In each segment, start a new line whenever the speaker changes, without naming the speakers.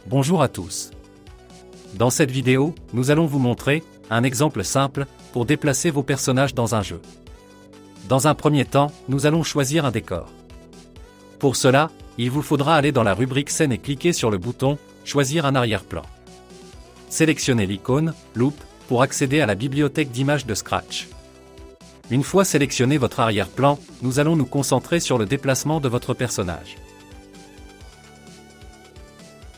Bonjour à tous. Dans cette vidéo, nous allons vous montrer un exemple simple pour déplacer vos personnages dans un jeu. Dans un premier temps, nous allons choisir un décor. Pour cela, il vous faudra aller dans la rubrique scène et cliquer sur le bouton « Choisir un arrière-plan ». Sélectionnez l'icône « Loop » pour accéder à la bibliothèque d'images de Scratch. Une fois sélectionné votre arrière-plan, nous allons nous concentrer sur le déplacement de votre personnage.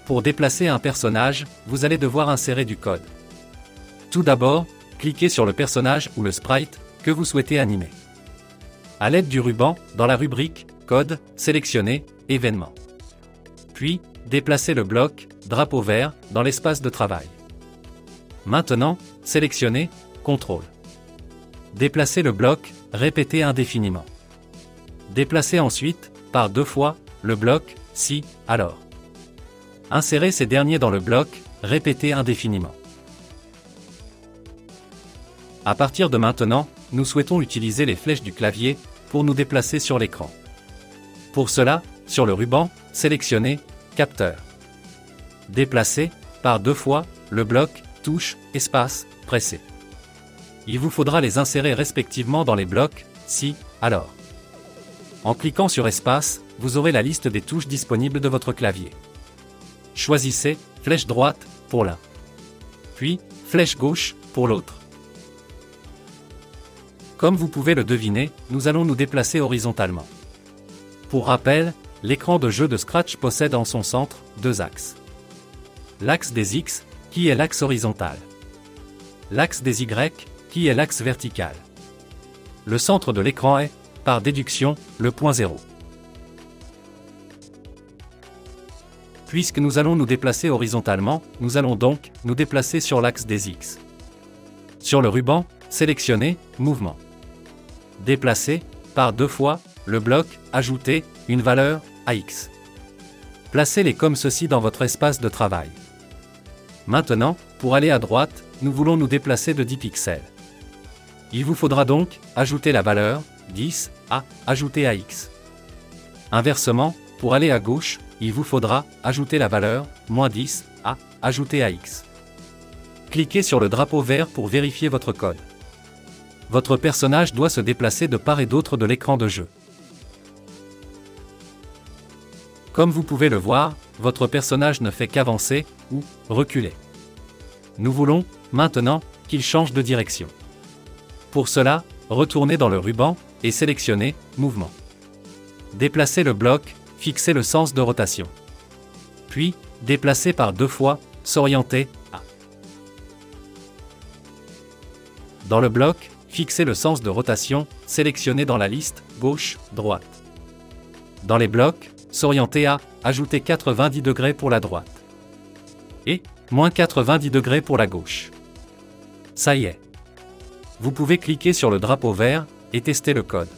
Pour déplacer un personnage, vous allez devoir insérer du code. Tout d'abord, cliquez sur le personnage ou le sprite que vous souhaitez animer. À l'aide du ruban, dans la rubrique « Code », sélectionnez « Événements ». Puis, déplacez le bloc « Drapeau vert » dans l'espace de travail. Maintenant, sélectionnez « Contrôle ». Déplacez le bloc « Répéter indéfiniment ». Déplacez ensuite, par 2 fois, le bloc « Si, alors ». Insérez ces derniers dans le bloc « Répéter indéfiniment ». À partir de maintenant, nous souhaitons utiliser les flèches du clavier pour nous déplacer sur l'écran. Pour cela, sur le ruban, sélectionnez « Capteur ». Déplacez, par 2 fois, le bloc « Touche, espace, pressé ». Il vous faudra les insérer respectivement dans les blocs « Si, alors ». En cliquant sur « Espace », vous aurez la liste des touches disponibles de votre clavier. Choisissez « Flèche droite » pour l'un, puis « Flèche gauche » pour l'autre. Comme vous pouvez le deviner, nous allons nous déplacer horizontalement. Pour rappel, l'écran de jeu de Scratch possède en son centre 2 axes. L'axe des X, qui est l'axe horizontal. L'axe des Y, qui est l'axe vertical. Le centre de l'écran est, par déduction, le point 0. Puisque nous allons nous déplacer horizontalement, nous allons donc nous déplacer sur l'axe des X. Sur le ruban, sélectionnez « Mouvement ». Déplacez, par 2 fois, le bloc « Ajouter une valeur à X ». Placez-les comme ceci dans votre espace de travail. Maintenant, pour aller à droite, nous voulons nous déplacer de 10 pixels. Il vous faudra donc ajouter la valeur 10 à ajouter à X. Inversement, pour aller à gauche, il vous faudra ajouter la valeur -10 à ajouter à X. Cliquez sur le drapeau vert pour vérifier votre code. Votre personnage doit se déplacer de part et d'autre de l'écran de jeu. Comme vous pouvez le voir, votre personnage ne fait qu'avancer ou reculer. Nous voulons, maintenant, qu'il change de direction. Pour cela, retournez dans le ruban et sélectionnez « Mouvement ». Déplacez le bloc, fixez le sens de rotation. Puis, déplacez par 2 fois, s'orienter à. Dans le bloc, fixez le sens de rotation, sélectionnez dans la liste gauche-droite. Dans les blocs, s'orienter à, ajoutez 90 degrés pour la droite. Et, moins 90 degrés pour la gauche. Ça y est. Vous pouvez cliquer sur le drapeau vert et tester le code.